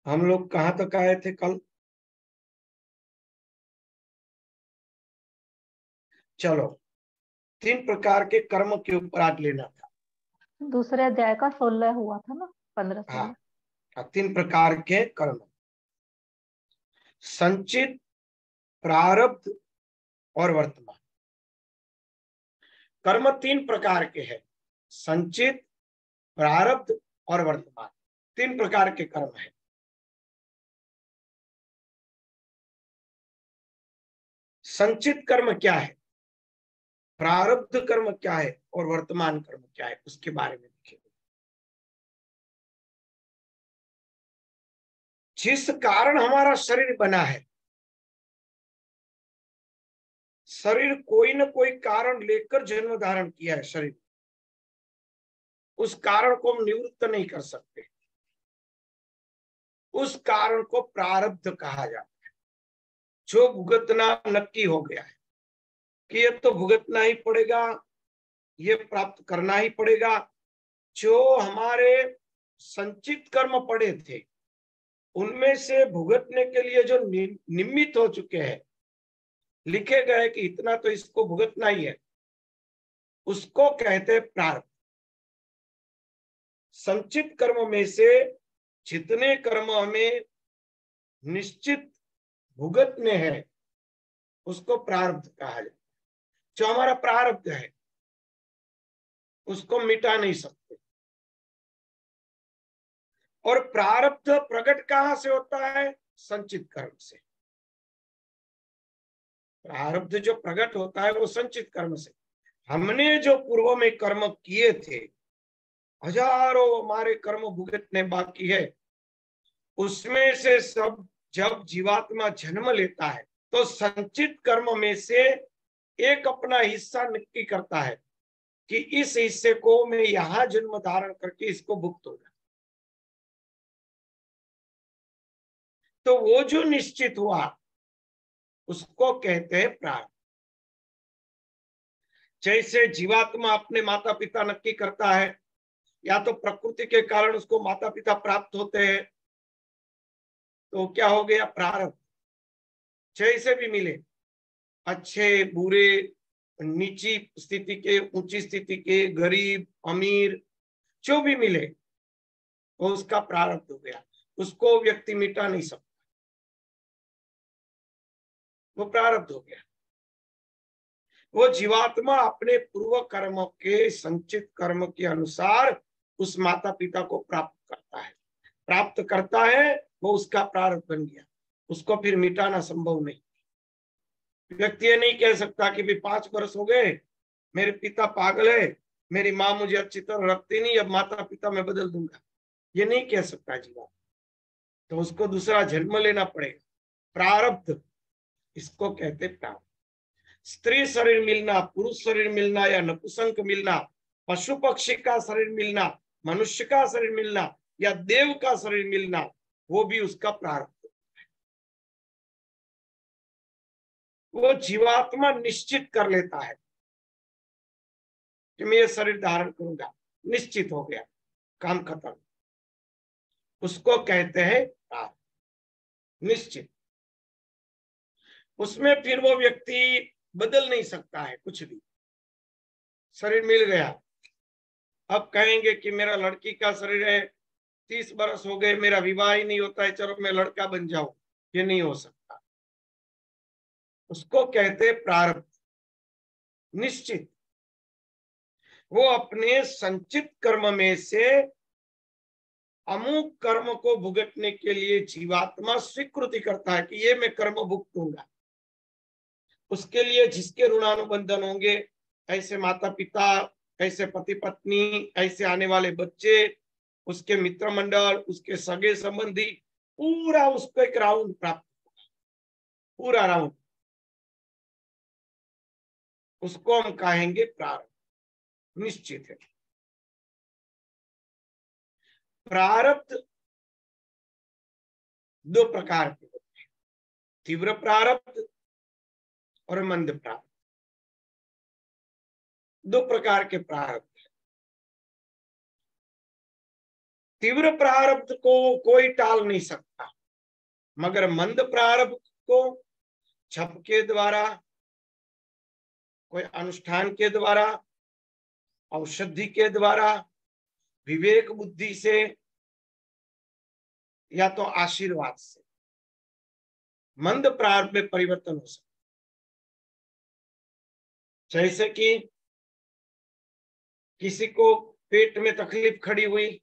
हम लोग कहाँ तक आए थे कल? चलो, 3 प्रकार के कर्म के ऊपर आज लेना था। दूसरे अध्याय का 16 हुआ था ना, 15 हाँ, 16। 3 प्रकार के कर्म: संचित, प्रारब्ध और वर्तमान। कर्म 3 प्रकार के हैं: संचित, प्रारब्ध और वर्तमान। 3 प्रकार के कर्म है। संचित कर्म क्या है, प्रारब्ध कर्म क्या है और वर्तमान कर्म क्या है, उसके बारे में देखिए। जिस कारण हमारा शरीर बना है, शरीर कोई न कोई कारण लेकर जन्म धारण किया है। शरीर, उस कारण को हम निवृत्त नहीं कर सकते। उस कारण को प्रारब्ध कहा जाता है, जो भुगतना नक्की हो गया है कि ये तो भुगतना ही पड़ेगा, ये प्राप्त करना ही पड़ेगा। जो हमारे संचित कर्म पड़े थे, उनमें से भुगतने के लिए जो निमित्त हो चुके हैं, लिखे गए कि इतना तो इसको भुगतना ही है, उसको कहते हैं प्रारब्ध। संचित कर्म में से जितने कर्म हमें निश्चित भुगतने हैं, उसको प्रारब्ध कहा जाए। जो हमारा प्रारब्ध है, उसको मिटा नहीं सकते। और प्रारब्ध प्रकट कहां से होता है? संचित कर्म से। प्रारब्ध जो प्रकट होता है वो संचित कर्म से। हमने जो पूर्व में कर्म किए थे, हजारों हमारे कर्म भुगतने बाकी है, उसमें से सब जब जीवात्मा जन्म लेता है तो संचित कर्म में से एक अपना हिस्सा नक्की करता है कि इस हिस्से को मैं यहां जन्म धारण करके इसको भुगत होगा। तो वो जो निश्चित हुआ, उसको कहते हैं प्रारब्ध। जैसे जीवात्मा अपने माता पिता नक्की करता है, या तो प्रकृति के कारण उसको माता पिता प्राप्त होते हैं, तो क्या हो गया? प्रारब्ध। जैसे भी मिले, अच्छे बुरे, नीची स्थिति के, ऊंची स्थिति के, गरीब अमीर, जो भी मिले वो उसका प्रारब्ध हो गया। उसको व्यक्ति मिटा नहीं सकता, वो प्रारब्ध हो गया। वो जीवात्मा अपने पूर्व कर्म के संचित कर्म के अनुसार उस माता पिता को प्राप्त करता है। वो उसका प्रारब्ध बन गया, उसको फिर मिटाना संभव नहीं। व्यक्ति ये नहीं कह सकता कि भी 5 वर्ष हो गए, मेरे पिता पागल है, मेरी माँ मुझे अच्छी तरह रखती नहीं, अब माता पिता मैं बदल दूंगा। ये नहीं कह सकता जीवा। तो उसको दूसरा जन्म लेना पड़ेगा। प्रारब्ध, इसको कहते प्रारब्ध। स्त्री शरीर मिलना, पुरुष शरीर मिलना या नपुंसक मिलना, पशु पक्षी का शरीर मिलना, मनुष्य का शरीर मिलना या देव का शरीर मिलना, वो भी उसका प्रारब्ध। वो जीवात्मा निश्चित कर लेता है कि मैं ये शरीर धारण करूंगा, निश्चित हो गया, काम खत्म। उसको कहते हैं प्रारब्ध, निश्चित। उसमें फिर वो व्यक्ति बदल नहीं सकता है कुछ भी। शरीर मिल गया, अब कहेंगे कि मेरा लड़की का शरीर है, 30 वर्ष हो गए, मेरा विवाह ही नहीं होता है, चलो मैं लड़का बन जाऊं, ये नहीं हो सकता। उसको कहते प्रारब्ध, निश्चित। वो अपने संचित कर्म में से अमुक कर्म को भुगतने के लिए जीवात्मा स्वीकृति करता है कि ये मैं कर्म भुगतूंगा। उसके लिए जिसके ऋणानुबंधन होंगे, ऐसे माता पिता, ऐसे पति पत्नी, ऐसे आने वाले बच्चे, उसके मित्र मंडल, उसके सगे संबंधी, पूरा उसको एक राउंड प्राप्त, पूरा राउंड, उसको हम कहेंगे प्रारब्ध, निश्चित है। प्रारब्ध 2 प्रकार के होते हैं: तीव्र प्रारब्ध और मंद प्रारब्ध। 2 प्रकार के प्रारब्ध। तीव्र प्रारब्ध को कोई टाल नहीं सकता, मगर मंद प्रारब्ध को जप के द्वारा, कोई अनुष्ठान के द्वारा, औषधि के द्वारा, विवेक बुद्धि से, या तो आशीर्वाद से मंद प्रारब्ध में परिवर्तन हो सकता। जैसे कि किसी को पेट में तकलीफ खड़ी हुई,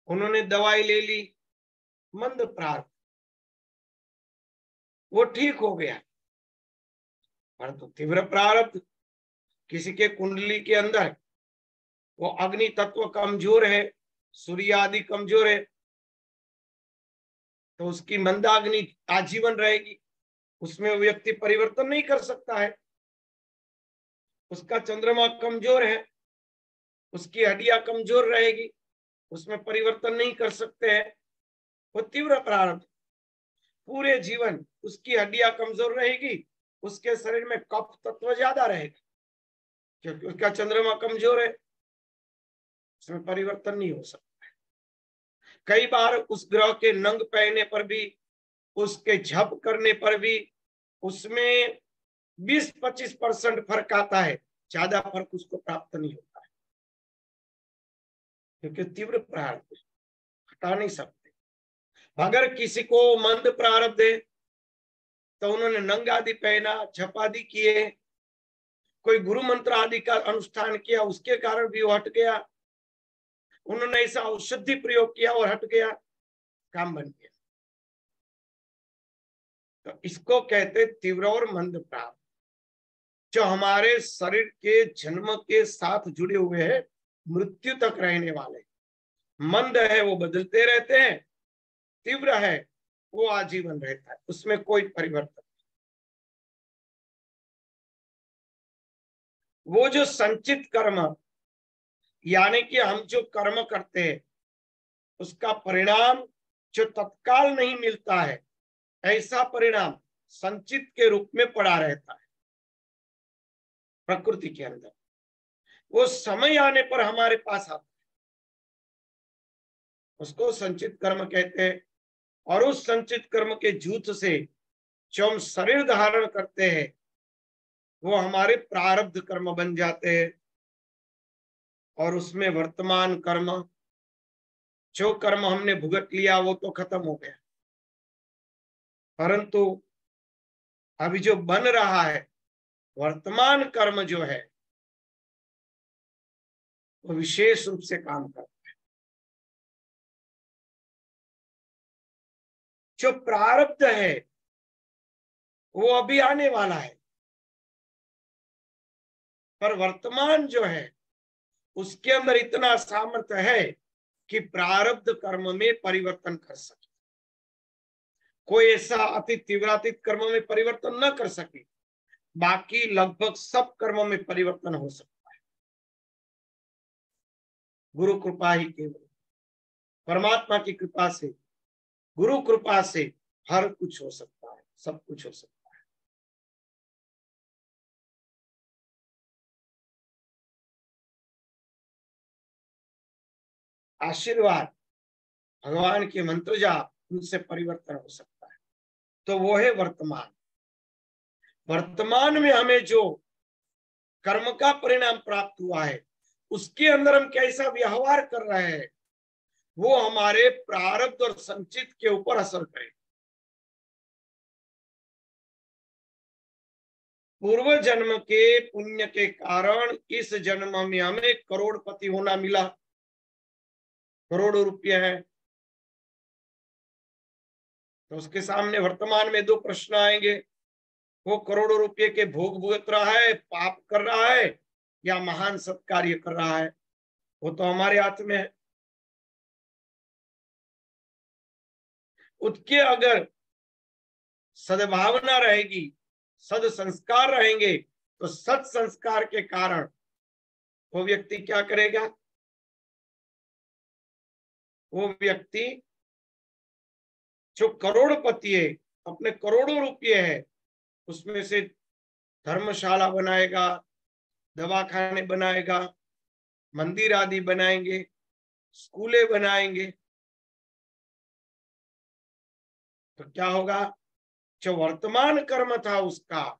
उन्होंने दवाई ले ली, मंद प्रारब्ध, वो ठीक हो गया। परंतु तीव्र प्रारब्ध, किसी के कुंडली के अंदर वो अग्नि तत्व कमजोर है, सूर्य आदि कमजोर है, तो उसकी मंदाग्नि आजीवन रहेगी, उसमें वो व्यक्ति परिवर्तन नहीं कर सकता है। उसका चंद्रमा कमजोर है, उसकी हड्डियां कमजोर रहेगी, उसमें परिवर्तन नहीं कर सकते हैं। वो तीव्र प्रारब्ध, पूरे जीवन उसकी हड्डियां कमजोर रहेगी, उसके शरीर में कफ तत्व ज्यादा रहेगा, क्योंकि उसका चंद्रमा कमजोर है, उसमें परिवर्तन नहीं हो सकता है। कई बार उस ग्रह के नंग पहने पर भी, उसके जप करने पर भी उसमें 20-25% फर्क आता है, ज्यादा फर्क उसको प्राप्त नहीं होता है, क्योंकि तीव्र प्रारब्ध हटा नहीं सकते। अगर किसी को मंद प्रारब्ध है तो उन्होंने नंग आदि पहना, जप आदि किए, कोई गुरु मंत्र आदि का अनुष्ठान किया, उसके कारण भी वो हट गया, उन्होंने ऐसा औषधि प्रयोग किया और हट गया, काम बन गया। तो इसको कहते तीव्र और मंद प्रारब्ध, जो हमारे शरीर के जन्म के साथ जुड़े हुए हैं, मृत्यु तक रहने वाले। मंद है वो बदलते रहते हैं, तीव्र है वो आजीवन रहता है, उसमें कोई परिवर्तन। वो जो संचित कर्म, यानी कि हम जो कर्म करते हैं उसका परिणाम जो तत्काल नहीं मिलता है, ऐसा परिणाम संचित के रूप में पड़ा रहता है प्रकृति के अंदर। वो समय आने पर हमारे पास आता है, उसको संचित कर्म कहते हैं। और उस संचित कर्म के जूथ से जो हम शरीर धारण करते हैं, वो हमारे प्रारब्ध कर्म बन जाते हैं। और उसमें वर्तमान कर्म, जो कर्म हमने भुगत लिया वो तो खत्म हो गया, परंतु अभी जो बन रहा है वर्तमान कर्म जो है, वो विशेष रूप से काम करता है। जो प्रारब्ध है वो अभी आने वाला है, पर वर्तमान जो है उसके अंदर इतना सामर्थ्य है कि प्रारब्ध कर्म में परिवर्तन कर सके। कोई ऐसा अति तीव्रातीत कर्म में परिवर्तन न कर सके, बाकी लगभग सब कर्मों में परिवर्तन हो सकता है। गुरु कृपा ही केवल, परमात्मा की कृपा से, गुरु कृपा से हर कुछ हो सकता है, सब कुछ हो सकता है। आशीर्वाद, भगवान के मंत्र जाप, उनसे परिवर्तन हो सकता है। तो वो है वर्तमान। वर्तमान में हमें जो कर्म का परिणाम प्राप्त हुआ है, उसके अंदर हम कैसा व्यवहार कर रहे हैं, वो हमारे प्रारब्ध और संचित के ऊपर असर करेगा। पूर्व जन्म के पुण्य के कारण इस जन्म में हमें करोड़पति होना मिला, करोड़ों रुपये है, तो उसके सामने वर्तमान में दो प्रश्न आएंगे। वो करोड़ों रुपये के भोग भुगत रहा है, पाप कर रहा है, या महान सत्कार्य कर रहा है, वो तो हमारे हाथ में है। उसके अगर सद्भावना रहेगी, सद संस्कार रहेंगे, तो सत संस्कार के कारण वो व्यक्ति क्या करेगा? वो व्यक्ति जो करोड़पति है, अपने करोड़ों रुपये है, उसमें से धर्मशाला बनाएगा, दवाखाने बनाएगा, मंदिर आदि बनाएंगे, स्कूलें बनाएंगे तो क्या होगा, जो वर्तमान कर्म था उसका,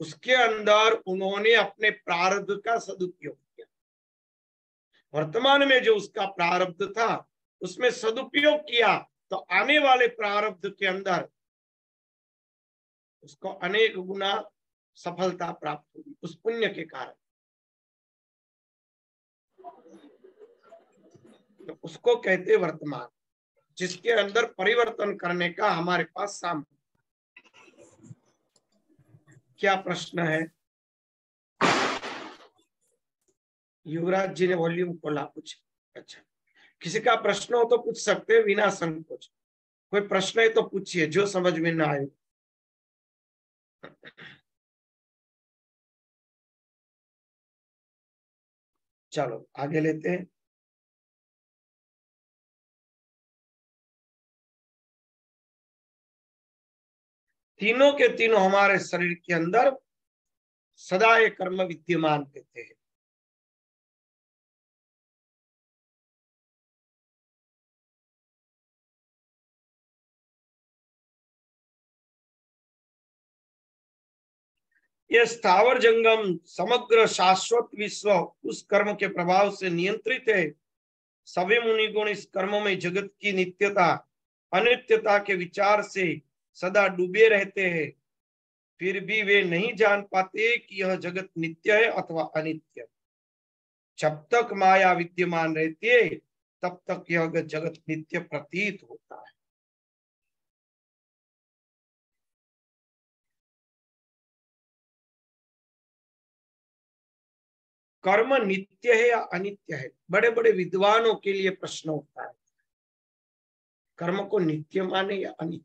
उसके अंदर उन्होंने अपने प्रारब्ध का सदुपयोग किया। वर्तमान में जो उसका प्रारब्ध था उसमें सदुपयोग किया तो आने वाले प्रारब्ध के अंदर उसको अनेक गुना सफलता प्राप्त होगी उस पुण्य के कारण। तो उसको कहते वर्तमान, जिसके अंदर परिवर्तन करने का हमारे पास सामर्थ्य। क्या प्रश्न है? युवराज जी ने वॉल्यूम खोला कुछ। अच्छा, किसी का प्रश्न हो तो पूछ सकते हैं बिना संकोच। कोई प्रश्न है तो पूछिए जो समझ में ना आए। चलो आगे लेते हैं। तीनों के तीनों हमारे शरीर के अंदर सदा ये कर्म विद्यमान रहते हैं। ये स्थावर जंगम समग्र शाश्वत विश्व उस कर्म के प्रभाव से नियंत्रित है। सभी मुनिगुण इस कर्म में जगत की नित्यता अनित्यता के विचार से सदा डूबे रहते हैं, फिर भी वे नहीं जान पाते कि यह जगत नित्य है अथवा अनित्य। जब तक माया विद्यमान रहती है तब तक यह जगत नित्य प्रतीत होता है। कर्म नित्य है या अनित्य है, बड़े बड़े विद्वानों के लिए प्रश्न उठता है। कर्म को नित्य माने या अनित्य?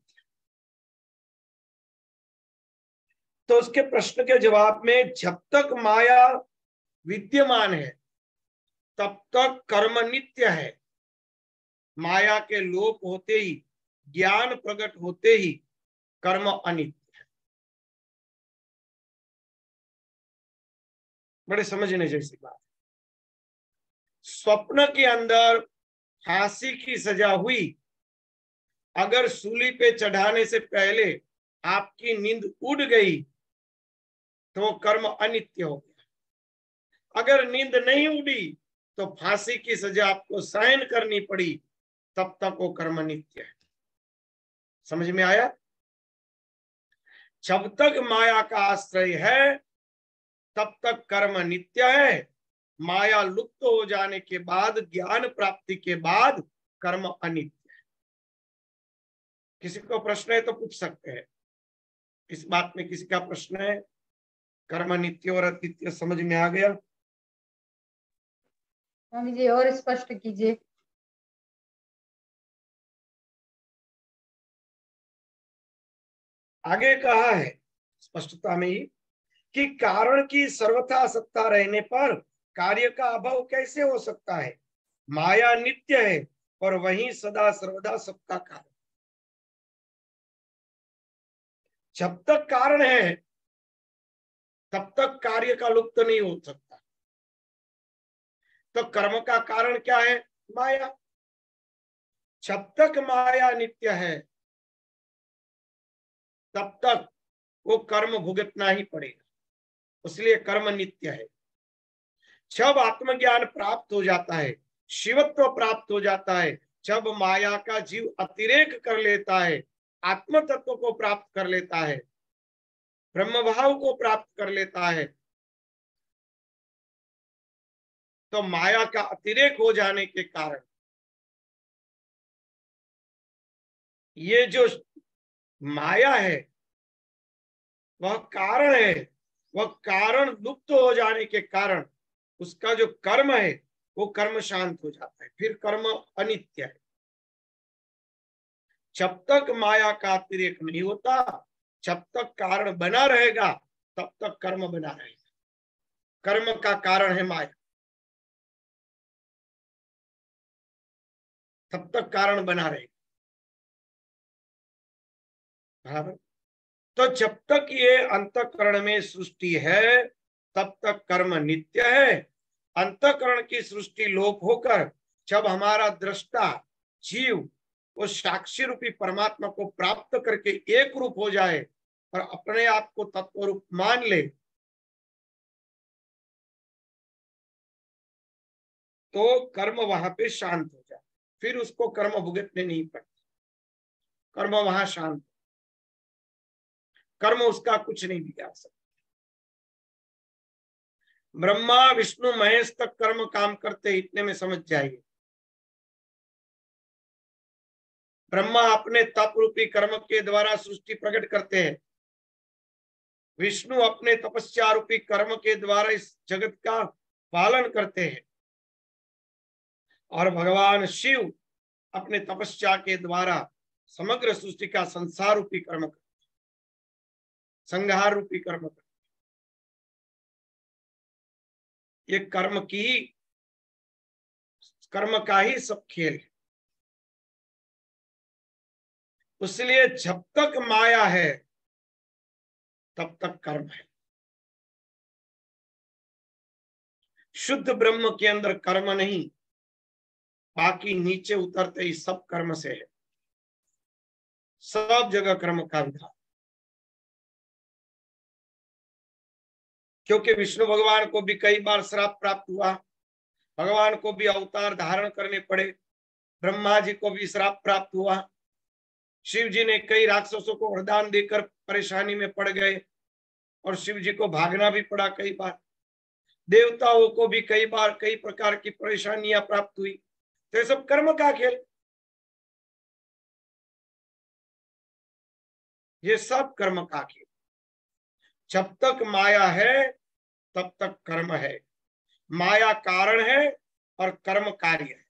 तो उसके प्रश्न के जवाब में जब तक माया विद्यमान है तब तक कर्म नित्य है। माया के लोप होते ही, ज्ञान प्रकट होते ही कर्म अनित्य है। बड़े समझने जैसी बात। स्वप्न के अंदर फांसी की सजा हुई, अगर सूली पे चढ़ाने से पहले आपकी नींद उड़ गई तो कर्म अनित्य हो गया। अगर नींद नहीं उड़ी तो फांसी की सजा आपको सहन करनी पड़ी, तब तक वो कर्म नित्य है। समझ में आया? जब तक माया का आश्रय है तब तक कर्म नित्य है। माया लुप्त हो जाने के बाद, ज्ञान प्राप्ति के बाद कर्म अनित्य है। किसी को प्रश्न है तो पूछ सकते हैं। इस बात में किसी का प्रश्न है? कर्म नित्य और अनित्य समझ में आ गया? स्वामी जी और स्पष्ट कीजिए। आगे कहा है स्पष्टता में ही कि कारण की सर्वथा सत्ता रहने पर कार्य का अभाव कैसे हो सकता है। माया नित्य है और वही सदा सर्वदा सबका कारण। जब तक कारण है तब तक कार्य का लुप्त नहीं हो सकता। तो कर्म का कारण क्या है? माया। जब तक माया नित्य है तब तक वो कर्म भुगतना ही पड़ेगा, इसलिए कर्म नित्य है। जब आत्मज्ञान प्राप्त हो जाता है, शिवत्व प्राप्त हो जाता है, जब माया का जीव अतिरेक कर लेता है, आत्म तत्व को प्राप्त कर लेता है, ब्रह्म भाव को प्राप्त कर लेता है, तो माया का अतिरेक हो जाने के कारण ये जो माया है वह कारण है, वह कारण लुप्त हो जाने के कारण उसका जो कर्म है वो कर्म शांत हो जाता है, फिर कर्म अनित्य है। जब तक माया का अतिरेक नहीं होता, जब तक कारण बना रहेगा तब तक कर्म बना रहेगा। कर्म का कारण है माया, तब तक कारण बना रहेगा। बराबर? तो जब तक ये अंतःकरण में सृष्टि है तब तक कर्म नित्य है। अंतःकरण की सृष्टि लोप होकर जब हमारा दृष्टा जीव वो साक्षी रूपी परमात्मा को प्राप्त करके एक रूप हो जाए और अपने आप को तत्व रूप मान ले, तो कर्म वहां पे शांत हो जाए। फिर उसको कर्म भुगतने नहीं पड़ते, कर्म वहां शांत, कर्म उसका कुछ नहीं बिगाड़ सकता। ब्रह्मा विष्णु महेश तक कर्म काम करते, इतने में समझ जाइए। ब्रह्मा अपने तप रूपी कर्म के द्वारा सृष्टि प्रकट करते हैं, विष्णु अपने तपस्या रूपी कर्म के द्वारा इस जगत का पालन करते हैं, और भगवान शिव अपने तपस्या के द्वारा समग्र सृष्टि का संसार रूपी कर्म करते, संहार रूपी कर्म करते। ये कर्म का ही सब खेल है। इसलिए जब तक माया है तब तक कर्म है। शुद्ध ब्रह्म के अंदर कर्म नहीं, बाकी नीचे उतरते ही सब कर्म से है, सब जगह कर्म का विधान। क्योंकि विष्णु भगवान को भी कई बार श्राप प्राप्त हुआ, भगवान को भी अवतार धारण करने पड़े, ब्रह्मा जी को भी श्राप प्राप्त हुआ, शिव जी ने कई राक्षसों को वरदान देकर परेशानी में पड़ गए और शिव जी को भागना भी पड़ा कई बार, देवताओं को भी कई बार कई प्रकार की परेशानियां प्राप्त हुई। तो ये सब कर्म का खेल, ये सब कर्म का खेल। जब तक माया है तब तक कर्म है। माया कारण है और कर्म कार्य है।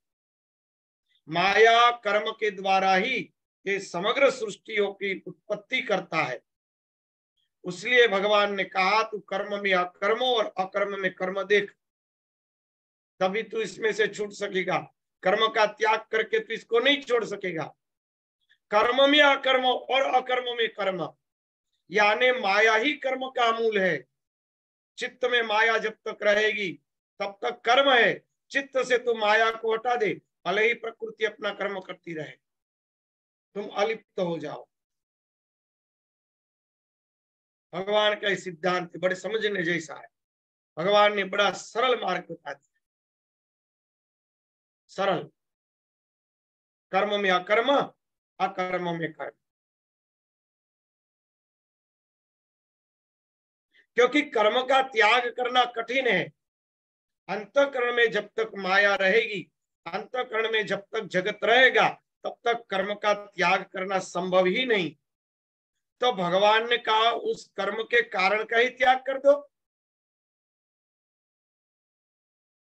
माया कर्म के द्वारा ही ये समग्र सृष्टियों की उत्पत्ति करता है। इसलिए भगवान ने कहा तू कर्म में अकर्म और अकर्म में कर्म देख, तभी तू इसमें से छूट सकेगा। कर्म का त्याग करके तू इसको नहीं छोड़ सकेगा। कर्म में अकर्म और अकर्म में कर्म, यानी माया ही कर्म का मूल है। चित्त में माया जब तक रहेगी तब तक कर्म है। चित्त से तू माया को हटा दे, भले ही प्रकृति अपना कर्म करती रहे, तुम अलिप्त हो जाओ। भगवान का सिद्धांत बड़े समझने जैसा है। भगवान ने बड़ा सरल मार्ग बता दिया, सरल। कर्म में अकर्म, अकर्म में कर्म। क्योंकि कर्म का त्याग करना कठिन है। अंतःकरण में जब तक माया रहेगी, अंतःकरण में जब तक जगत रहेगा, तब तक कर्म का त्याग करना संभव ही नहीं। तो भगवान ने कहा उस कर्म के कारण का ही त्याग कर दो।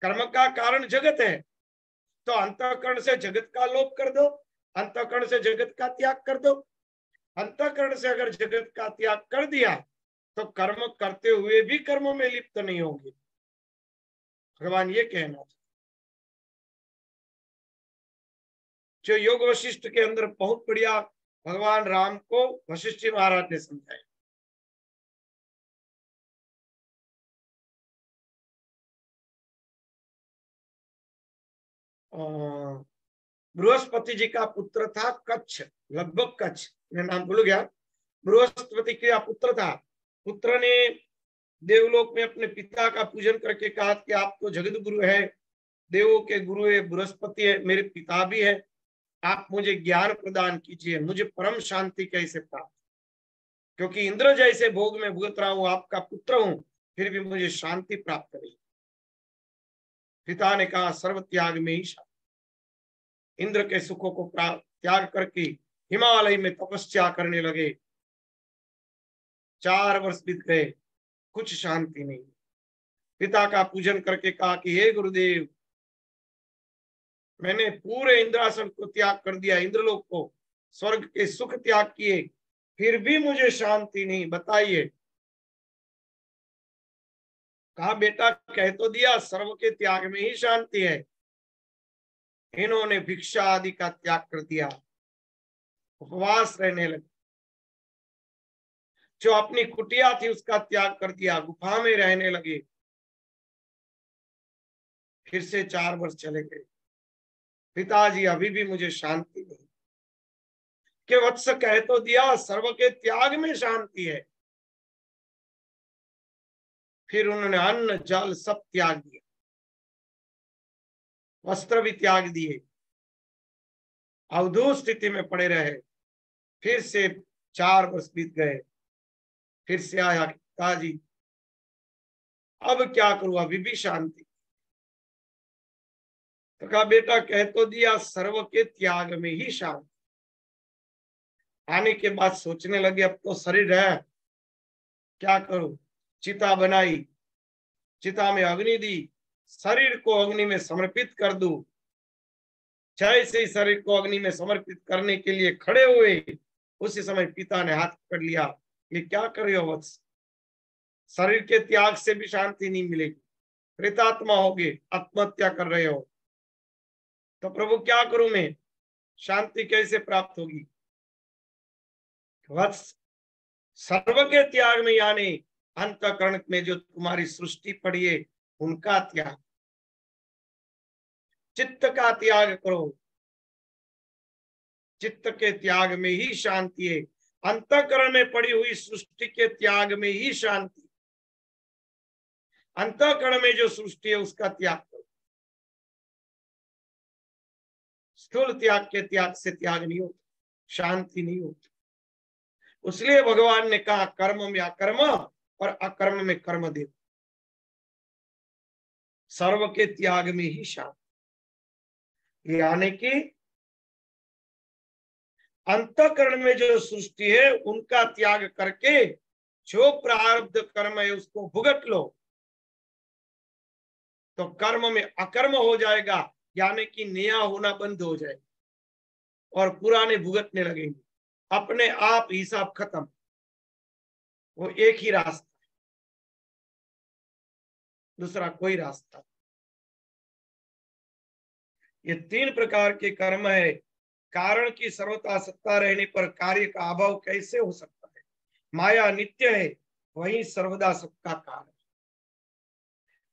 कर्म का कारण जगत है, तो अंतःकरण से जगत का लोप कर दो, अंतःकरण से जगत का त्याग कर दो। अंतःकरण से अगर जगत का त्याग कर दिया तो कर्म करते हुए भी कर्म में लिप्त नहीं होंगे। भगवान ये कहना था। जो योग वशिष्ठ के अंदर बहुत बढ़िया भगवान राम को वशिष्ठ जी महाराज ने समझाया। बृहस्पति जी का पुत्र था कच्छ, लगभग कच्छ, मैं नाम भूल गया। बृहस्पति का पुत्र था। पुत्र ने देवलोक में अपने पिता का पूजन करके कहा कि आप तो जगत गुरु है, देवों के गुरु है, बृहस्पति है, मेरे पिता भी है, आप मुझे ज्ञान प्रदान कीजिए, मुझे परम शांति कैसे प्राप्त, क्योंकि इंद्र जैसे भोग में भुगत रहा हूं, आपका पुत्र हूं, फिर भी मुझे शांति प्राप्त नहीं। पिता ने कहा सर्व त्याग में ही शांति। इंद्र के सुखों को त्याग करके हिमालय में तपस्या करने लगे। 4 वर्ष बीत गए, कुछ शांति नहीं। पिता का पूजन करके कहा कि हे गुरुदेव, मैंने पूरे इंद्रासन को त्याग कर दिया, इंद्रलोक को, स्वर्ग के सुख त्याग किए, फिर भी मुझे शांति नहीं, बताइए। कहा बेटा कह तो दिया सर्व के त्याग में ही शांति है। इन्होंने भिक्षा आदि का त्याग कर दिया, उपवास रहने लगे। जो अपनी कुटिया थी उसका त्याग कर दिया, गुफा में रहने लगे। फिर से 4 वर्ष चले गए। पिताजी अभी भी मुझे शांति नहीं। कि वत्स कह तो दिया सर्व के त्याग में शांति है। फिर उन्होंने अन्न जल सब त्याग दिया, वस्त्र भी त्याग दिए, अवधूत स्थिति में पड़े रहे। फिर से 4 वर्ष बीत गए। फिर से आया, पिताजी अब क्या करूं, अभी भी शांति। तो कहा बेटा कह तो दिया सर्व के त्याग में ही शांति। आने के बाद सोचने लगे अब तो शरीर है, क्या करूं। चिता बनाई, चिता में अग्नि दी, शरीर को अग्नि में समर्पित कर दूं। जैसे ही शरीर को अग्नि में समर्पित करने के लिए खड़े हुए, उसी समय पिता ने हाथ पकड़ लिया। ये क्या कर रहे हो वत्स, शरीर के त्याग से भी शांति नहीं मिलेगी, प्रेतात्मा होगे, आत्महत्या कर रहे हो। तो प्रभु क्या करूं मैं, शांति कैसे प्राप्त होगी। वत्स सर्व के त्याग में यानी अंतःकरण में जो तुम्हारी सृष्टि पड़ी है उनका त्याग, चित्त का त्याग करो। चित्त के त्याग में ही शांति है, अंतःकरण में पड़ी हुई सृष्टि के त्याग में ही शांति। अंतःकरण में जो सृष्टि है उसका त्याग करो। स्थूल त्याग के त्याग से त्याग नहीं होता, शांति नहीं होती। इसलिए भगवान ने कहा कर्म में अकर्म और अकर्म में कर्म दे। सर्व के त्याग में ही शांति, यानी कि अंतःकरण में जो सृष्टि है उनका त्याग करके जो प्रारब्ध कर्म है उसको भुगत लो, तो कर्म में अकर्म हो जाएगा, यानी कि नया होना बंद हो जाएगा और पुराने भुगतने लगेंगे। अपने आप हिसाब खत्म। वो एक ही रास्ता, दूसरा कोई रास्ता। ये 3 प्रकार के कर्म है। कारण की सर्वथा सत्ता रहने पर कार्य का अभाव कैसे हो सकता है। माया नित्य है, वही सर्वदा सबका कारण।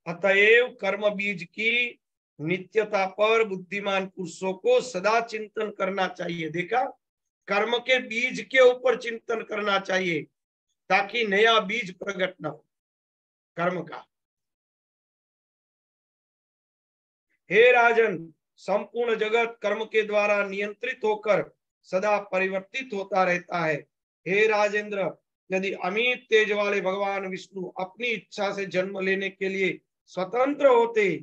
अतएव कर्म बीज की नित्यता पर बुद्धिमान पुरुषों को सदा चिंतन करना चाहिए। देखा, कर्म के बीज के ऊपर चिंतन करना चाहिए ताकि नया बीज प्रकट न हो कर्म का। हे राजन, संपूर्ण जगत कर्म के द्वारा नियंत्रित होकर सदा परिवर्तित होता रहता है। हे राजेंद्र, यदि अमित तेज वाले भगवान विष्णु अपनी इच्छा से जन्म लेने के लिए स्वतंत्र होते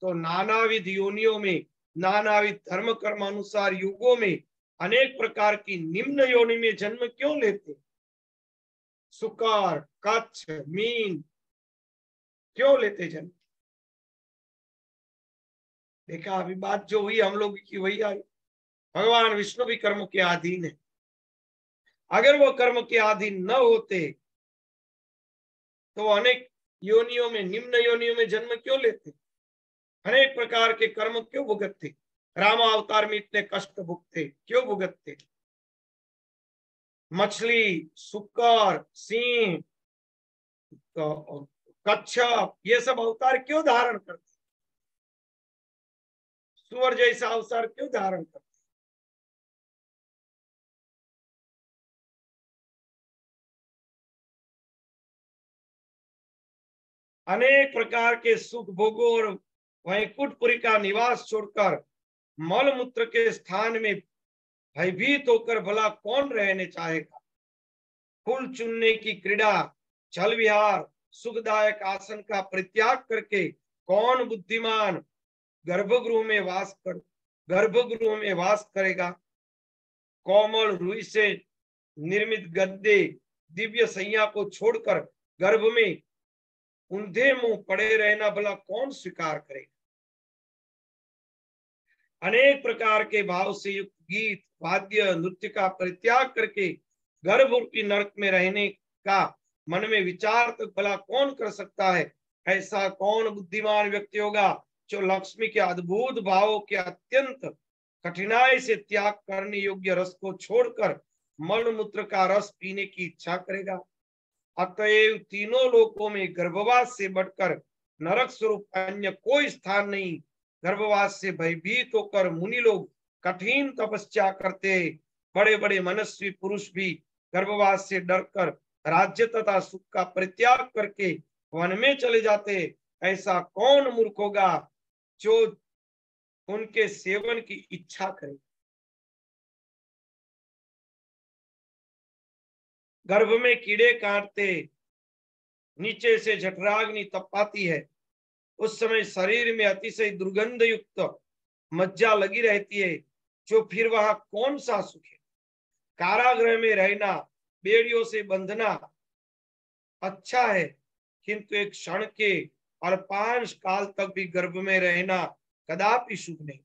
तो नानाविध योनियों में, नानाविध धर्म कर्म अनुसार युगों में अनेक प्रकार की निम्न योनि में जन्म क्यों लेते। सुकर, कच्छ, मीन क्यों लेते जन्म। देखा, अभी बात जो हुई हम लोग की वही आई। भगवान विष्णु भी कर्म के अधीन है। अगर वो कर्म के अधीन न होते तो अनेक योनियों में, निम्न योनियों में जन्म क्यों लेते, अनेक प्रकार के कर्म क्यों भुगतते। राम अवतार में इतने कष्ट भुगते, क्यों भुगतते। मछली, सुकर, सिंह, कच्छप, ये सब अवतार क्यों धारण करते, सुअर जैसा अवतार क्यों धारण करते। अनेक प्रकार के सुख भोगों और वैकुंठपुरी का निवास छोड़कर मल मूत्र के स्थान में भयभीत होकर भला कौन रहने चाहेगा। फूल चुनने की क्रीड़ा, छल विहार, सुखदायक आसन का परित्याग करके कौन बुद्धिमान गर्भगृह में वास करेगा। कोमल रुई से निर्मित गद्दे, दिव्य सैया को छोड़कर गर्भ में ऊंधे मुंह पड़े रहना भला कौन स्वीकार करेगा। अनेक प्रकार के भाव से युक्त गीत, वाद्य, नृत्य का परित्याग करके गर्भरूपी नरक में रहने का मन में विचार तक भला कौन कर सकता है। ऐसा कौन बुद्धिमान व्यक्ति होगा जो लक्ष्मी के अद्भुत भावों के अत्यंत कठिनाई से त्याग करने योग्य रस को छोड़कर मल मूत्र का रस पीने की इच्छा करेगा। अतएव तीनों लोकों में गर्भवास से बढ़कर नरक स्वरूप अन्य कोई स्थान नहीं, गर्भवास से भयभीत होकर मुनि लोग कठिन तपस्या करते, बड़े बड़े मनस्वी पुरुष भी गर्भवास से डरकर राज्य तथा सुख का परित्याग करके वन में चले जाते। ऐसा कौन मूर्ख होगा जो उनके सेवन की इच्छा करे। गर्भ में कीड़े काटते, नीचे से जठराग्नि तपाती है, उस समय शरीर में अतिशय दुर्गंध युक्त मज्जा लगी रहती है, जो फिर वहां कौन सा सुख है। कारागृह में रहना, बेड़ियों से बंधना अच्छा है, किंतु एक क्षण के अल्पांश काल तक भी गर्भ में रहना कदापि शुभ नहीं।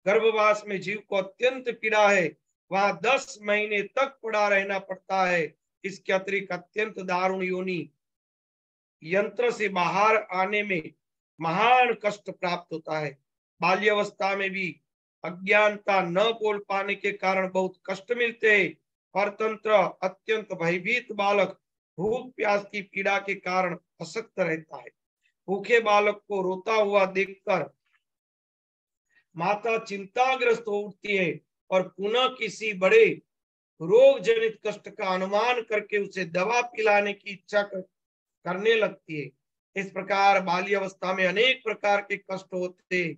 गर्भवास में जीव को अत्यंत पीड़ा है, वहां 10 महीने तक पड़ा रहना पड़ता है। इसके अतिरिक्त अत्यंत दारुण योनि यंत्र से बाहर आने में महान कष्ट प्राप्त होता है। बाल्यावस्था में भी अज्ञानता न बोल पाने के कारण बहुत कष्ट मिलते हैं। परतंत्र अत्यंत भयभीत बालक भूख प्यास की पीड़ा के कारण अशक्त रहता है। भूखे बालक को रोता हुआ देखकर माता चिंताग्रस्त हो उठती है और पुनः किसी बड़े रोग जनित कष्ट का अनुमान करके उसे दवा पिलाने की इच्छा करने लगती है। इस प्रकार बाल्यावस्था में अनेक प्रकार के कष्ट होते,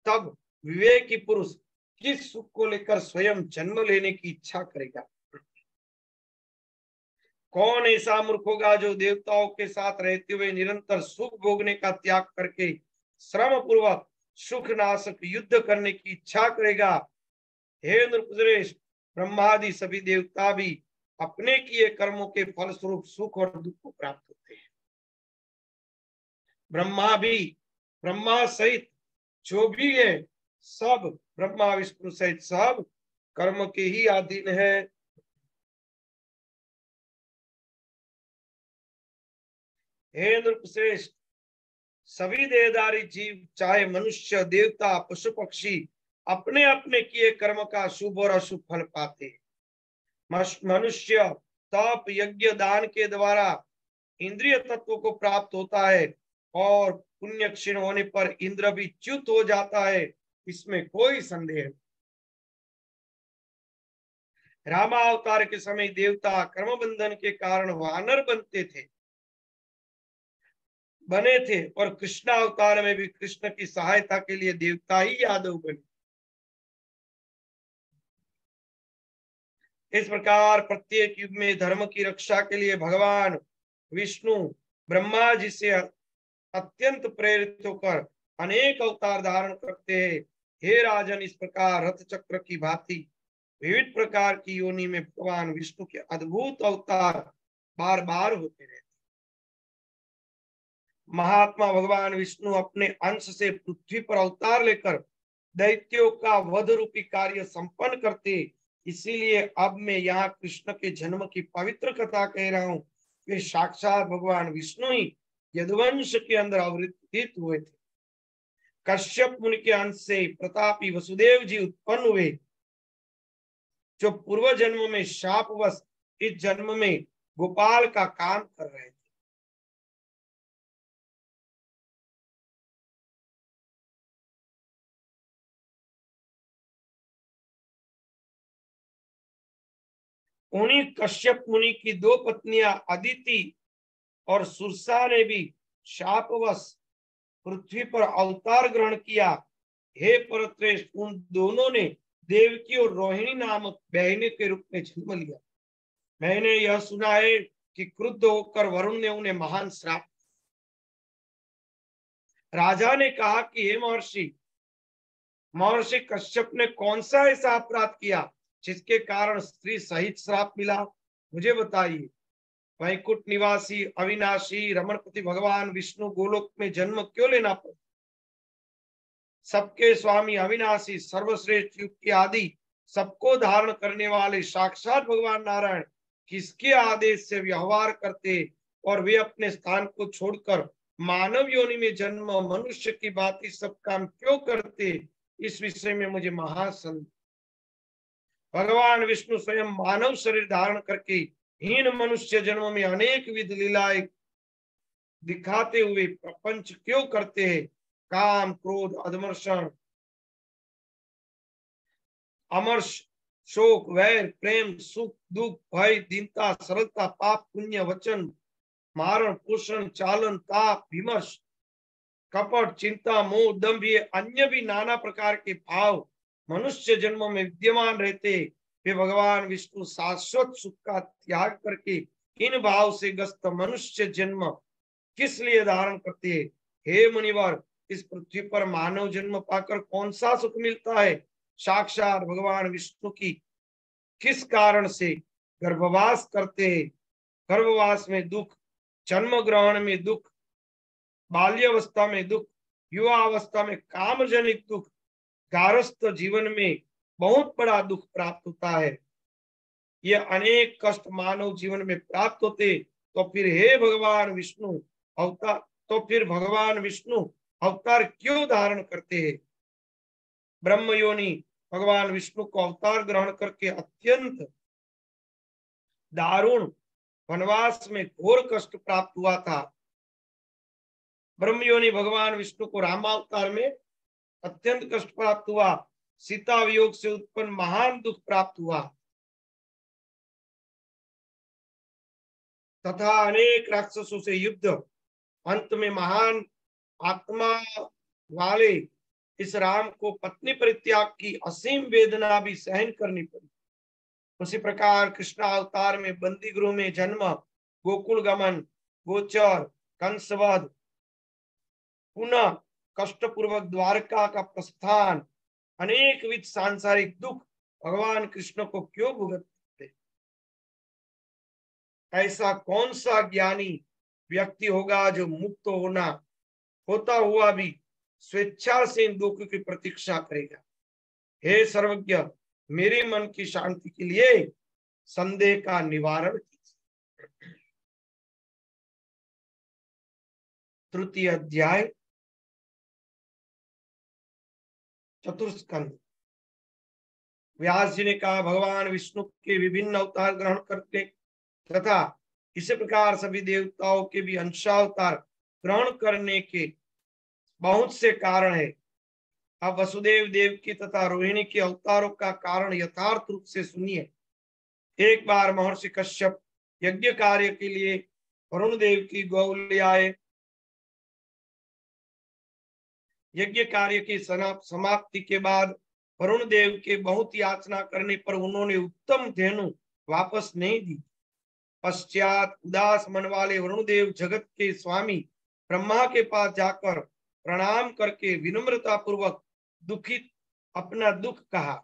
तब विवेकी पुरुष किस सुख को लेकर स्वयं जन्म लेने की इच्छा करेगा। कौन ऐसा मूर्ख होगा जो देवताओं के साथ रहते हुए निरंतर सुख भोगने का त्याग करके श्रम पूर्वक सुख नाशक युद्ध करने की इच्छा करेगा। हे नृपश्रेष्ठ, ब्रह्मादि सभी देवता भी अपने किए कर्मों के फलस्वरूप सुख और दुख को प्राप्त होते हैं। ब्रह्मा सहित जो भी है, सब ब्रह्मा विष्णु सहित सब कर्म के ही अधीन है। हे नृपश्रेष्ठ, सभी देहधारी जीव, चाहे मनुष्य, देवता, पशु पक्षी, अपने अपने किए कर्म का शुभ और अशुभ फल पाते हैं। मनुष्य तप यज्ञ दान के द्वारा इंद्रिय तत्व को प्राप्त होता है और पुण्य क्षीण होने पर इंद्र भी च्युत हो जाता है, इसमें कोई संदेह नहीं। रामावतार के समय देवता कर्म बंधन के कारण वानर बने थे और कृष्ण अवतार में भी कृष्ण की सहायता के लिए देवता ही यादव बने। इस प्रकार प्रत्येक युग में धर्म की रक्षा के लिए भगवान विष्णु ब्रह्मा जी से अत्यंत प्रेरित होकर अनेक अवतार धारण करते हैं। हे राजन, इस प्रकार रथ चक्र की भांति विविध प्रकार की योनि में भगवान विष्णु के अद्भुत अवतार बार बार होते रहते। महात्मा भगवान विष्णु अपने अंश से पृथ्वी पर अवतार लेकर दैत्यों का वध रूपी कार्य संपन्न करते। इसीलिए अब मैं यहाँ कृष्ण के जन्म की पवित्र कथा कह रहा हूँ। वे साक्षात भगवान विष्णु ही यदुवंश के अंदर अवतरित हुए थे। कश्यप मुनि के अंश से प्रतापी वसुदेव जी उत्पन्न हुए, जो पूर्व जन्म में शापवश इस जन्म में गोपाल का काम कर रहे थे। उन्हीं कश्यप मुनि की 2 पत्नियां अदिति और सुरसा ने भी शापवश पृथ्वी पर अवतार ग्रहण किया। हे परश्रेष्ठ, उन दोनों ने देवकी और रोहिणी नामक बहने के रूप में जन्म लिया। मैंने यह सुना है कि क्रुद्ध होकर वरुण ने उन्हें महान श्राप। राजा ने कहा कि हे महर्षि कश्यप ने कौन सा ऐसा अपराध किया जिसके कारण स्त्री सहित श्राप मिला, मुझे बताइए। वैकुंठ निवासी अविनाशी रमणपति भगवान विष्णु गोलोक में जन्म क्यों लेना पड़ा? सबके स्वामी अविनाशी सर्वश्रेष्ठ युग के आदि सबको धारण करने वाले साक्षात भगवान नारायण किसके आदेश से व्यवहार करते और वे अपने स्थान को छोड़कर मानव योनि में जन्म मनुष्य की भांति सब काम क्यों करते? इस विषय में मुझे महासंदेह। भगवान विष्णु स्वयं मानव शरीर धारण करके हीन मनुष्य जन्म में अनेक विध लीलाएं दिखाते हुए प्रपंच क्यों करते हैं? काम, क्रोध, अधमर्षण, अमर्ष, शोक, वैर, प्रेम, सुख, दुख, भय, दीनता, सरलता, पाप, पुण्य, वचन, मारण, पोषण, चालन, ताप, विमर्श, कपट, चिंता, मोह, दंभ, ये अन्य भी नाना प्रकार के भाव मनुष्य जन्म में विद्यमान रहते, वे भगवान विष्णु शाश्वत सुख का त्याग करके इन भाव से ग्रस्त मनुष्य जन्म किस लिए धारण करते हैं? हे मुनिवर, इस पृथ्वी पर मानव जन्म पाकर कौन सा सुख मिलता है? साक्षात भगवान विष्णु की किस कारण से गर्भवास करते हैं? गर्भवास में दुख, जन्म ग्रहण में दुख, बाल्यावस्था में दुख, युवा अवस्था में काम जनित दुख, गारस्थ जीवन में बहुत बड़ा दुख प्राप्त होता है। ये अनेक कष्ट मानव जीवन में प्राप्त होते, तो फिर हे भगवान विष्णु अवतार भगवान विष्णु अवतार क्यों धारण करते हैं? ब्रह्म योनि भगवान विष्णु को अवतार ग्रहण करके अत्यंत दारुण वनवास में घोर कष्ट प्राप्त हुआ था। ब्रह्म योनि भगवान विष्णु को रामावतार में अत्यंत कष्ट प्राप्त हुआ, सीता वियोग से उत्पन्न महान दुख प्राप्त हुआ तथा अनेक राक्षसों से युद्ध, अंत में महान आत्मा वाले इस राम को पत्नी परित्याग की असीम वेदना भी सहन करनी पड़ी। उसी प्रकार कृष्ण अवतार में बंदी गृह में जन्म, गोकुल गमन, गोचर, कंसवध, पुनः कष्टपूर्वक द्वारका का प्रस्थान, अनेक विध सांसारिक दुख भगवान कृष्ण को क्यों भुगतते? ऐसा कौन सा ज्ञानी व्यक्ति होगा जो मुक्त होता हुआ भी स्वेच्छा से इन दुख की प्रतीक्षा करेगा? हे सर्वज्ञ, मेरे मन की शांति के लिए संदेह का निवारण कीजिए। तृतीय अध्याय, चतुर्थ स्कंद। व्यास जी ने कहा, भगवान विष्णु के विभिन्न अवतार ग्रहण करके तथा इसी प्रकार सभी देवताओं के भी अंशावतार ग्रहण करने के बहुत से कारण है। अब वसुदेव देव की तथा रोहिणी के अवतारों का कारण यथार्थ रूप से सुनिए। एक बार महर्षि कश्यप यज्ञ कार्य के लिए वरुण देव की गौ ले आए। यज्ञ कार्य की समाप्ति के बाद वरुण देव के बहुत याचना करने पर उन्होंने उत्तम धेनु वापस नहीं दी। पश्चात उदास मन वाले वरुण देव जगत के स्वामी ब्रह्मा के पास जाकर प्रणाम करके विनम्रता पूर्वक दुखित अपना दुख कहा।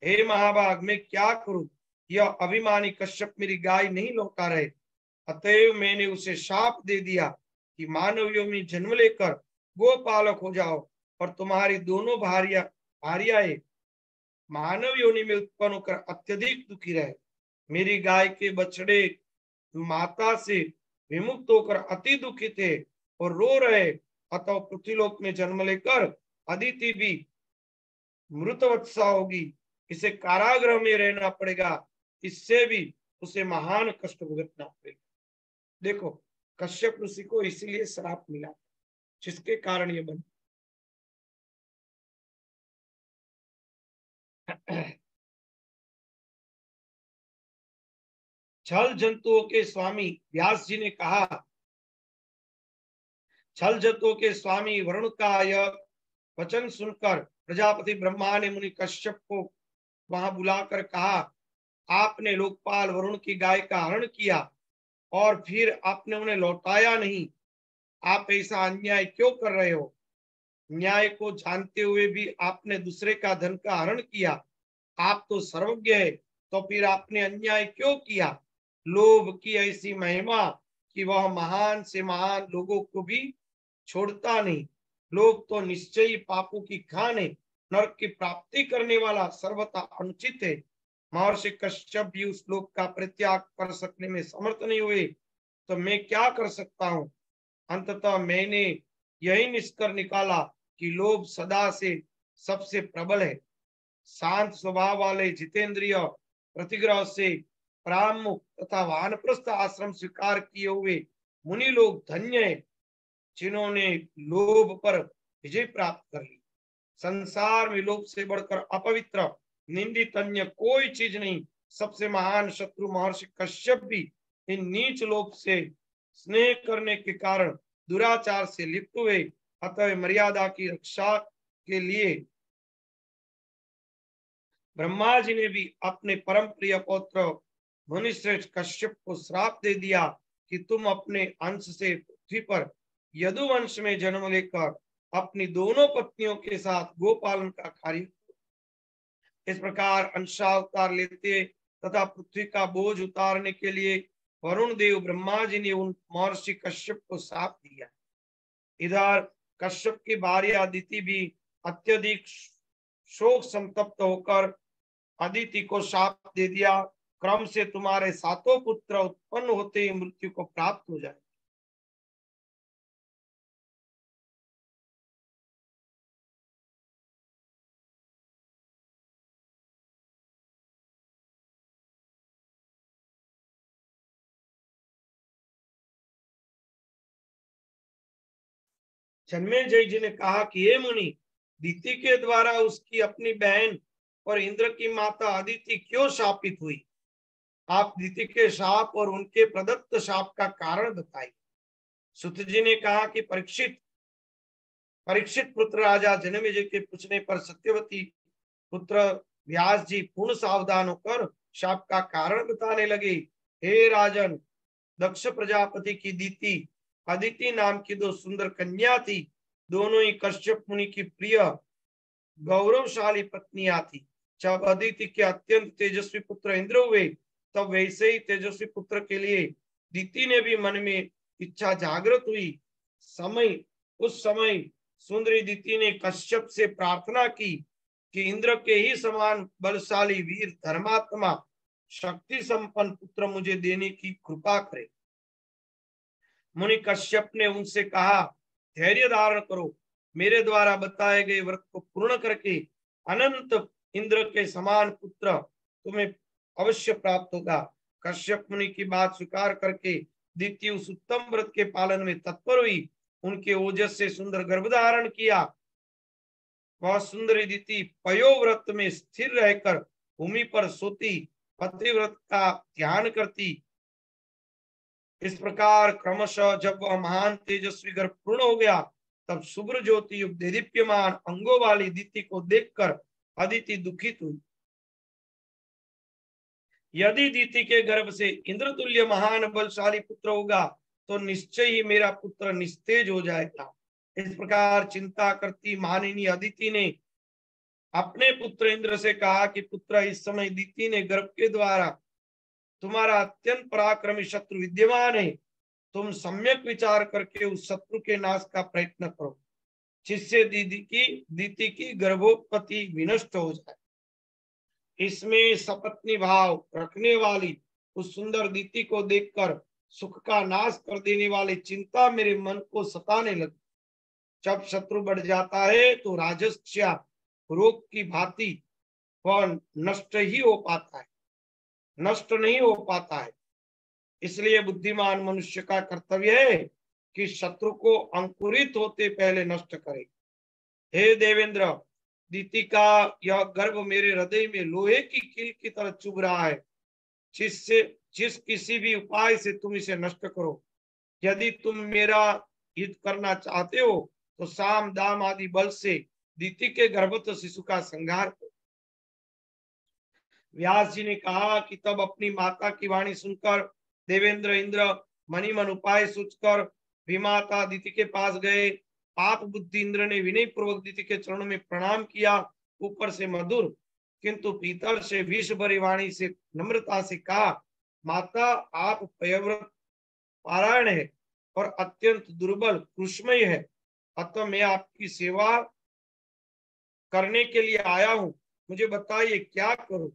हे महाभाग, मैं क्या करूं? यह अभिमानी कश्यप मेरी गाय नहीं लौटा रहे, अतएव मैंने उसे शाप दे दिया कि मानवियों में जन्म लेकर गोपालक हो जाओ और तुम्हारी दोनों भार्याएं मानव योनि में उत्पन्न होकर अत्यधिक दुखी रहे। मेरी गाय के बछड़े माता से विमुक्त होकर अति दुखी थे और रो रहे, अतः पृथ्वीलोक में जन्म लेकर अदिति भी मृतवत्सा होगी। इसे कारागृह में रहना पड़ेगा, इससे भी उसे महान कष्ट भुगतना पड़ेगा। देखो, कश्यप ऋषि को इसीलिए श्राप मिला जिसके कारण ये बन छल जंतुओं के स्वामी व्यास जी ने कहा, छल जंतुओं के स्वामी वरुण का यह वचन सुनकर प्रजापति ब्रह्मा ने मुनि कश्यप को वहां बुलाकर कहा, आपने लोकपाल वरुण की गाय का हरण किया और फिर आपने उन्हें लौटाया नहीं। आप ऐसा अन्याय क्यों कर रहे हो? न्याय को जानते हुए भी आपने दूसरे का धन का हरण किया। आप तो सर्वज्ञ है, तो फिर आपने अन्याय क्यों किया? लोभ की ऐसी महिमा कि वह महान से महान लोगों को भी छोड़ता नहीं। लोभ तो निश्चय ही पापों की खान है, नरक की प्राप्ति करने वाला, सर्वथा अनुचित है। महर्षि कश्यप भी उस लोभ का परित्याग कर सकने में समर्थ नहीं हुए, तो मैं क्या कर सकता हूँ? अंततः मैंने यही निष्कर्ष निकाला कि लोभ सदा से सबसे प्रबल है। शांत स्वभाव वाले जितेंद्रिय प्रतिग्रह से परामुख तथा वानप्रस्थ आश्रम स्वीकार किए हुए मुनि लोग धन्य है। जिन्होंने लोभ पर विजय प्राप्त कर ली। संसार में लोभ से बढ़कर अपवित्र निंदित अन्य कोई चीज नहीं। सबसे महान शत्रु महर्षि कश्यप भी इन नीच लोभ से स्नेह करने के कारण दुराचार से लिप्त हुए। अतः मर्यादा की रक्षा के लिए ब्रह्मा जी ने भी अपने परम प्रिय पौत्र मुनिश्रेष्ठ कश्यप को श्राप दे दिया कि तुम अपने अंश से पृथ्वी पर यदुवंश में जन्म लेकर अपनी दोनों पत्नियों के साथ गोपालन का कार्य। इस प्रकार अंशावतार लेते तथा पृथ्वी का बोझ उतारने के लिए वरुण देव ब्रह्मा जी ने उन महर्षि कश्यप को श्राप दिया। इधर कश्यप की भार्य अदिति भी अत्यधिक शोक संतप्त होकर अदिति को श्राप दे दिया, क्रम से तुम्हारे सातों पुत्र उत्पन्न होते ही मृत्यु को प्राप्त हो जाए। जन्मेजय जी ने कहा कि हे मुनि, दिति के द्वारा उसकी अपनी बहन और इंद्र की माता अदिति क्यों शापित हुई? आप दिति के शाप और उनके प्रदत्त शाप का कारण बताइए। सुत जी ने कहा कि परीक्षित पुत्र राजा जन्मेजय के पूछने पर सत्यवती पुत्र व्यास जी पूर्ण सावधान होकर शाप का कारण बताने लगे। हे राजन, दक्ष प्रजापति की दीति अदिति नाम की दो सुंदर कन्या थी। दोनों ही कश्यप मुनि की प्रिय गौरवशाली पत्नियां थी। जब अदिति के अत्यंत तेजस्वी पुत्र इंद्र हुए, तब वैसे ही तेजस्वी पुत्र के लिए दीति ने भी मन में इच्छा जागृत हुई। उस समय सुंदरी दीति ने कश्यप से प्रार्थना की कि इंद्र के ही समान बलशाली वीर धर्मात्मा शक्ति संपन्न पुत्र मुझे देने की कृपा करे। मुनि कश्यप ने उनसे कहा, धैर्य धारण करो, मेरे द्वारा बताए गए व्रत को पूर्ण करके अनंत इंद्र के समान पुत्र तुम्हें अवश्य प्राप्त होगा। कश्यप मुनि की बात स्वीकार करके दीति उस उत्तम व्रत के पालन में तत्पर हुई। उनके ओजस से सुंदर गर्भ धारण किया। वह सुंदरी दीति पयोव्रत में स्थिर रहकर भूमि पर सोती, पतिव्रत का ध्यान करती। इस प्रकार क्रमशः जब वह महान तेजस्वी गर्भ पूर्ण हो गया, तब शुभ्र ज्योति युक्त दीप्यमान अंगों वाली दीति को देखकर अदिति दुखित हुई। यदि दीति के गर्भ से इंद्रतुल्य महान बलशाली पुत्र होगा, तो निश्चय ही मेरा पुत्र निस्तेज हो जाएगा। इस प्रकार चिंता करती मानिनी अदिति ने अपने पुत्र इंद्र से कहा कि पुत्र, इस समय दीति ने गर्भ के द्वारा तुम्हारा अत्यंत पराक्रमी शत्रु विद्यमान है। तुम सम्यक विचार करके उस शत्रु के नाश का प्रयत्न करो, जिससे दीति की गर्भोत्पत्ति विनष्ट हो जाए। इसमें सपत्नी भाव रखने वाली उस सुंदर दीति को देखकर सुख का नाश कर देने वाली चिंता मेरे मन को सताने लगी। जब शत्रु बढ़ जाता है तो राजस्या रोग की भांति वह नष्ट नहीं हो पाता है। इसलिए बुद्धिमान मनुष्य का कर्तव्य है कि शत्रु को अंकुरित होते पहले नष्ट करे। हे देवेंद्र, दीति का यह गर्भ मेरे हृदय में लोहे की कील की तरह चुभ रहा है। जिस किसी भी उपाय से तुम इसे नष्ट करो। यदि तुम मेरा हित करना चाहते हो तो साम दाम आदि बल से दीति के गर्भस्थ शिशु का संहार करो। व्यास जी ने कहा कि तब अपनी माता की वाणी सुनकर देवेंद्र इंद्र मनी मन उपाय सोचकर विमाता दीति के पास गए। पाप बुद्धि इंद्र ने विनय पूर्वक दीति के चरणों में प्रणाम किया। ऊपर से मधुर किंतु भीतर से विष भरी वाणी से नम्रता से कहा, माता, आप पयव्रत पारायण है और अत्यंत दुर्बल कृष्मय है, अतः मैं आपकी सेवा करने के लिए आया हूँ। मुझे बताइए क्या करूं?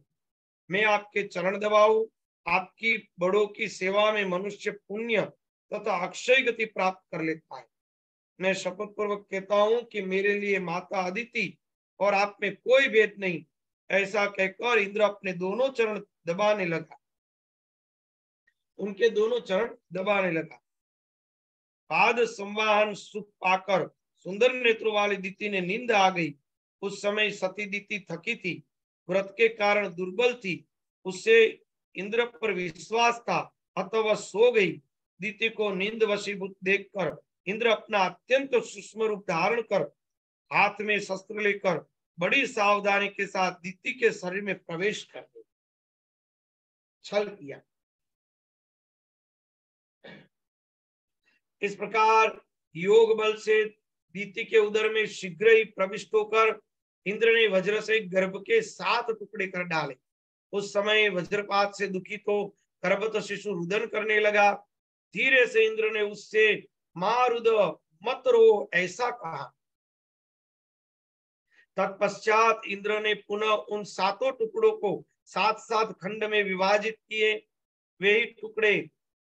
मैं आपके चरण दबाऊं? आपकी बड़ों की सेवा में मनुष्य पुण्य तथा अक्षय गति प्राप्त कर लेता है। मैं शपथ पूर्वक कहता हूं कि मेरे लिए माता अदिति और आप में कोई भेद नहीं। ऐसा कहकर इंद्र अपने दोनों चरण दबाने लगा। पाद संवाहन सुख पाकर सुंदर नेत्रों वाली दीति ने नींद आ गई। उस समय सती दीति थकी थी, व्रत के कारण दुर्बल थी, उससे इंद्र पर विश्वास था, अतः वह सो गई। दीति को नींद वशीभूत देखकर इंद्र अपना अत्यंत सूक्ष्म रूप धारण कर हाथ में शस्त्र लेकर बड़ी सावधानी के साथ दीति के शरीर में प्रवेश कर गए, छल किया। इस प्रकार योग बल से दीति के उदर में शीघ्र ही प्रविष्ट होकर इंद्र ने वज्र से गर्भ के 7 टुकड़े कर डाले। उस समय वज्रपात से दुखित हो गर्भस्थ शिशु रुदन करने लगा। धीरे से इंद्र ने उससे मां रुद मत रो ऐसा कहा। तत्पश्चात इंद्र ने पुनः उन 7 टुकड़ों को 7-7 खंड में विभाजित किए। वे ही टुकड़े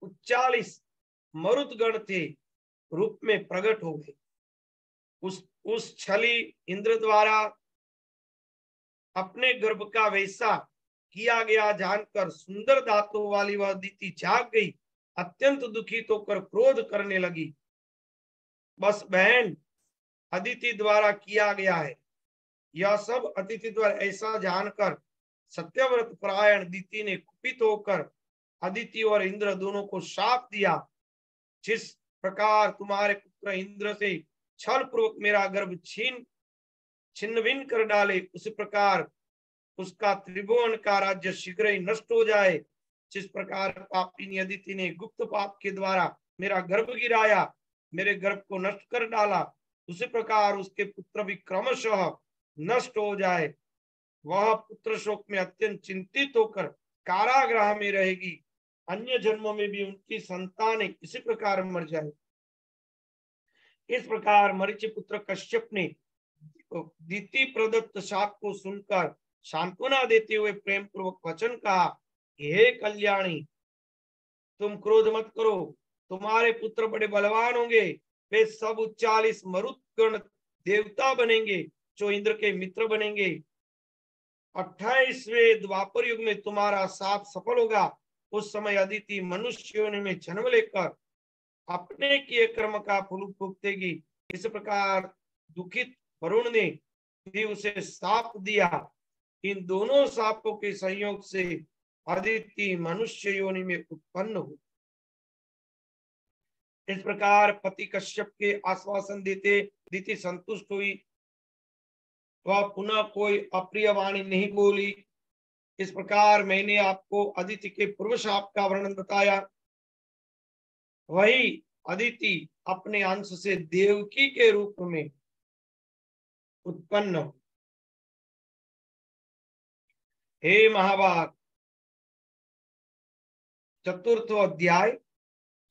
39 मरुदगण थे रूप में प्रकट हो गए। उस छली इंद्र द्वारा अपने गर्भ का वैसा किया गया जानकर सुंदर दांतों वाली वह दीति जाग गई, अत्यंत दुखित होकर क्रोध करने लगी। बस बहन, अदिति द्वारा किया गया है, यह सब अतिथि द्वारा ऐसा जानकर सत्यव्रत परायण दीति ने कुपित होकर अदिति और इंद्र दोनों को शाप दिया। जिस प्रकार तुम्हारे पुत्र इंद्र से छल पूर्वक मेरा गर्भ छिन्न भिन्न कर डाले, उसी प्रकार उसका त्रिभुवन का राज्य शीघ्र ही नष्ट हो जाए। जिस प्रकार पापिनी अदिति ने गुप्त पाप के द्वारा मेरा गर्भ गिराया, मेरे गर्भ को नष्ट कर डाला, उसी प्रकार उसके पुत्र भी क्रमशः नष्ट हो जाए। वह पुत्र शोक में अत्यंत चिंतित होकर कारागृह में रहेगी। अन्य जन्मों में भी उनकी संतानें इसी प्रकार मर जाए। इस प्रकार मरीचि पुत्र कश्यप ने दीति प्रदत्त शाप को सुनकर सांत्वना देते हुए प्रेम पूर्वक वचन कहा, हे कल्याणी, तुम क्रोध मत करो, तुम्हारे पुत्र बड़े बलवान होंगे। वे सब 40 मरुदगण देवता बनेंगे जो इंद्र के मित्र बनेंगे। 28वें द्वापर युग में तुम्हारा साप सफल होगा। उस समय अदिति मनुष्य योनि में जन्म लेकर अपने किए कर्म का फल भुगतेगी। इस प्रकार दुखित वरुण ने भी उसे साप दिया। इन दोनों सापों के संयोग से अदिति मनुष्य योनि में उत्पन्न हुई। इस प्रकार पति कश्यप के आश्वासन देते अदिति संतुष्ट हुई। वह पुनः कोई अप्रिय वाणी नहीं बोली। इस प्रकार मैंने आपको अदिति के पूर्व शाप का वर्णन बताया। वही अदिति अपने अंश से देवकी के रूप में उत्पन्न हुई। हे महाभाग, चतुर्थ अध्याय,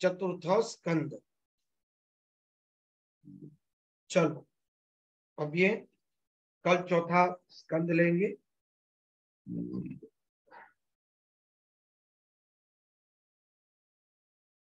चतुर्थ स्कंद। चलो अब ये कल चौथा स्कंद लेंगे।